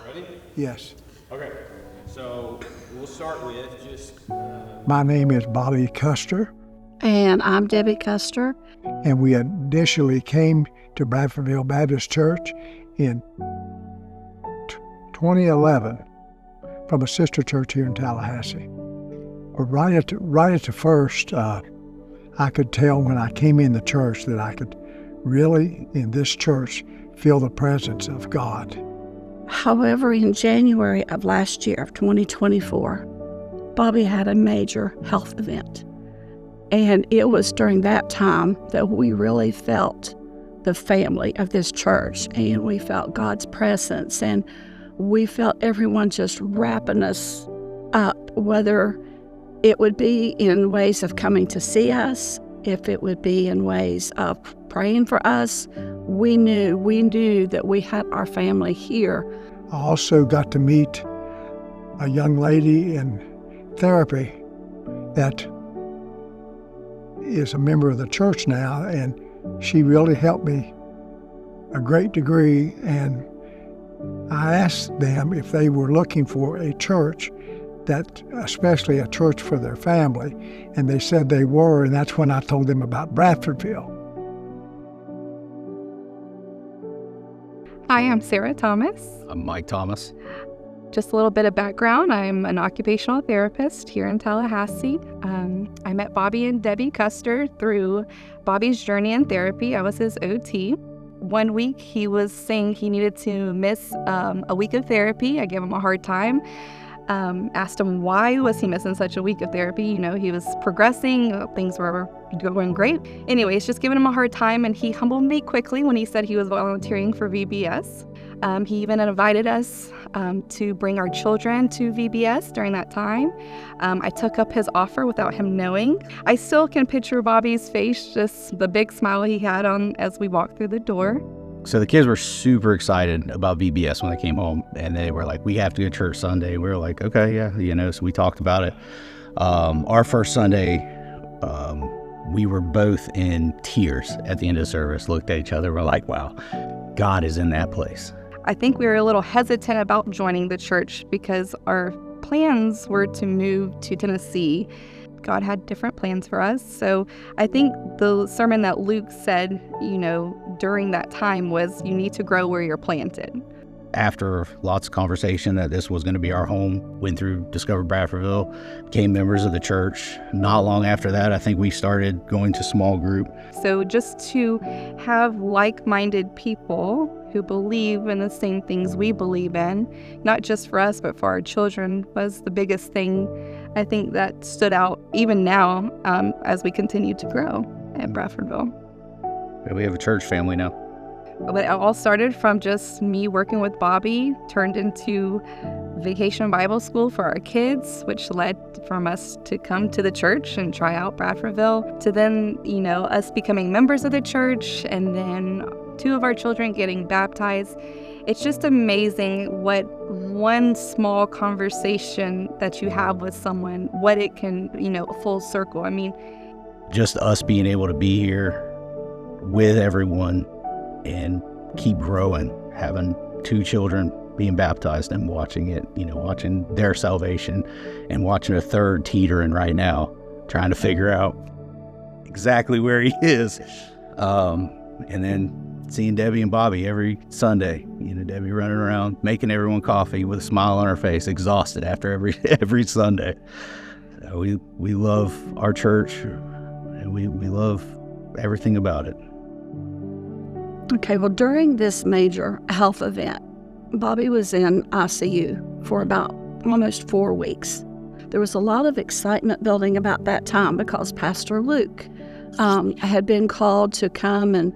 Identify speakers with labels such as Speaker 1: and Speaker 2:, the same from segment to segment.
Speaker 1: Ready?
Speaker 2: Yes.
Speaker 1: Okay. So we'll start with just...
Speaker 2: My name is Bobby Custer,
Speaker 3: And I'm Debbie Custer.
Speaker 2: and we initially came to Bradfordville Baptist Church in 2011 from a sister church here in Tallahassee. But right at the first, I could tell when I came in the church that I could really, in this church, feel the presence of God.
Speaker 3: However, in January of last year, of 2024, Bobby had a major health event. And it was during that time that we really felt the family of this church, and we felt God's presence, and we felt everyone just wrapping us up, whether it would be in ways of coming to see us, if it would be in ways of praying for us. We knew that we had our family here.
Speaker 2: I also got to meet a young lady in therapy that is a member of the church now, and she really helped me a great degree. And I asked them if they were looking for a church, that especially a church for their family, and they said they were, and that's when I told them about Bradfordville.
Speaker 4: Hi, I'm Sarah Thomas.
Speaker 5: I'm Mike Thomas.
Speaker 4: Just a little bit of background. I'm an occupational therapist here in Tallahassee. I met Bobby and Debbie Custer through Bobby's journey in therapy. I was his OT. One week he was saying he needed to miss a week of therapy. I gave him a hard time. Asked him why was he missing such a week of therapy. You know, he was progressing, things were going great. Anyways, just giving him a hard time, and he humbled me quickly when he said he was volunteering for VBS. He even invited us to bring our children to VBS during that time. I took up his offer without him knowing. I still can picture Bobby's face, just the big smile he had on as we walked through the door.
Speaker 5: So the kids were super excited about VBS when they came home, and they were like, we have to go to church Sunday. We were like, okay, yeah, so we talked about it. Our first Sunday, we were both in tears at the end of the service, looked at each other, we're like, wow, God is in that place.
Speaker 4: I think we were a little hesitant about joining the church because our plans were to move to Tennessee. God had different plans for us. So I think the sermon that Luke said, during that time was, you need to grow where you're planted.
Speaker 5: After lots of conversation that this was going to be our home, went through Discover Bradfordville, became members of the church. Not long after that, I think we started going to small group.
Speaker 4: So just to have like-minded people who believe in the same things we believe in, not just for us, but for our children, was the biggest thing I think that stood out even now as we continue to grow at Bradfordville.
Speaker 5: We have a church family now.
Speaker 4: But it all started from just me working with Bobby, turned into vacation Bible school for our kids, which led from us to come to the church and try out Bradfordville, to then, us becoming members of the church, and then 2 of our children getting baptized. It's just amazing what one small conversation that you have with someone, what it can, full circle. I mean,
Speaker 5: just us being able to be here with everyone and keep growing, having 2 children being baptized and watching it, watching their salvation, and watching a third teetering right now, trying to figure out exactly where he is. And then seeing Debbie and Bobby every Sunday, Debbie running around, making everyone coffee with a smile on her face, exhausted after every Sunday. So we love our church, and we love everything about it.
Speaker 3: Okay, well, during this major health event, Bobby was in ICU for about almost 4 weeks. There was a lot of excitement building about that time because Pastor Luke had been called to come, and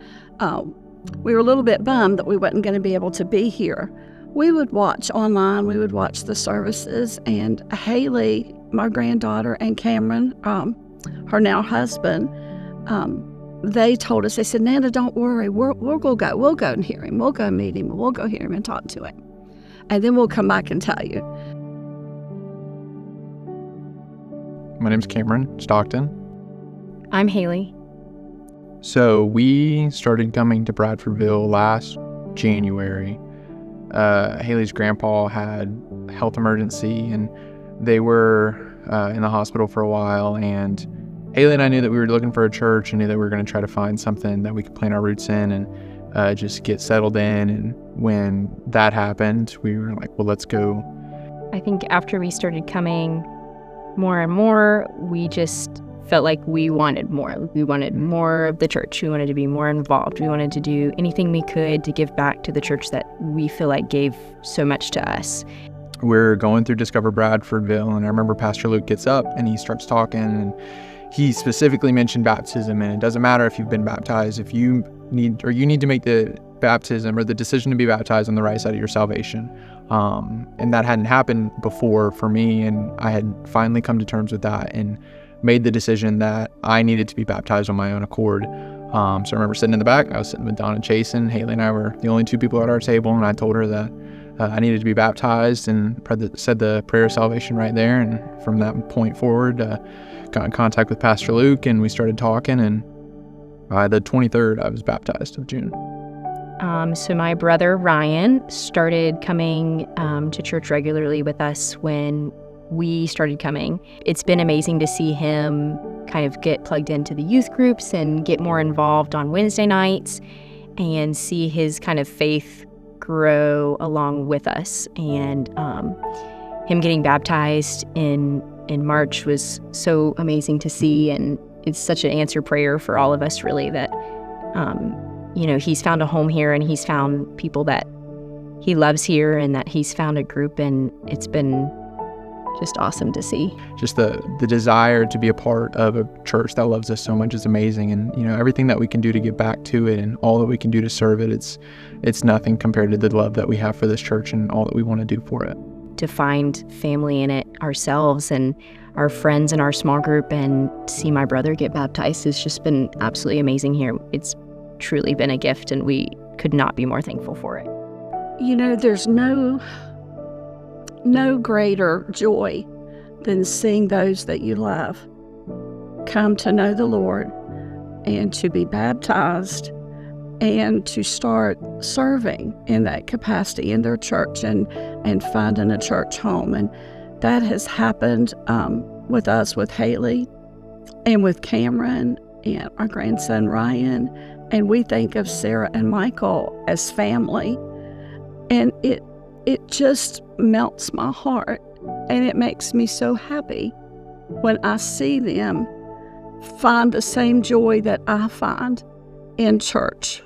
Speaker 3: we were a little bit bummed that we wasn't going to be able to be here. We would watch online, we would watch the services, and Haley, my granddaughter, and Cameron, her now husband, they told us, they said, Nana, don't worry, we'll go. We'll go and hear him. We'll go meet him. We'll go hear him and talk to him. And then we'll come back and tell you.
Speaker 6: My name's Cameron Stockton.
Speaker 7: I'm Haley.
Speaker 6: So we started coming to Bradfordville last January. Haley's grandpa had a health emergency, and they were in the hospital for a while. And Haley and I knew that we were looking for a church and knew that we were going to try to find something that we could plant our roots in and just get settled in. And when that happened, we were like, well, let's go.
Speaker 7: I think after we started coming more and more, we just felt like we wanted more. We wanted more of the church. We wanted to be more involved. We wanted to do anything we could to give back to the church that we feel like gave so much to us.
Speaker 6: We're going through Discover Bradfordville, and I remember Pastor Luke gets up and he starts talking, and he specifically mentioned baptism. And it doesn't matter if you've been baptized, if you need to make the baptism or the decision to be baptized on the right side of your salvation. And that hadn't happened before for me, and I had finally come to terms with that and made the decision that I needed to be baptized on my own accord. So I remember sitting in the back. I was sitting with Don and Chasen. Haley and I were the only two people at our table, and I told her that I needed to be baptized and said the prayer of salvation right there. And from that point forward, got in contact with Pastor Luke, and we started talking, and by the 23rd, I was baptized of June.
Speaker 7: So my brother Ryan started coming to church regularly with us when we started coming. It's been amazing to see him kind of get plugged into the youth groups and get more involved on Wednesday nights and see his kind of faith grow along with us. And him getting baptized in March was so amazing to see, and it's such an answered prayer for all of us, really, that he's found a home here, and he's found people that he loves here, and that he's found a group, and it's been just awesome to see.
Speaker 6: Just the desire to be a part of a church that loves us so much is amazing. And everything that we can do to give back to it and all that we can do to serve it, it's nothing compared to the love that we have for this church and all that we want to do for it.
Speaker 7: To find family in it ourselves and our friends in our small group, and see my brother get baptized has just been absolutely amazing here. It's truly been a gift, and we could not be more thankful for it.
Speaker 3: There's no greater joy than seeing those that you love come to know the Lord and to be baptized and to start serving in that capacity in their church and finding a church home. And that has happened with us, with Haley and with Cameron and our grandson Ryan. And we think of Sarah and Michael as family. And it just melts my heart, and it makes me so happy when I see them find the same joy that I find in church.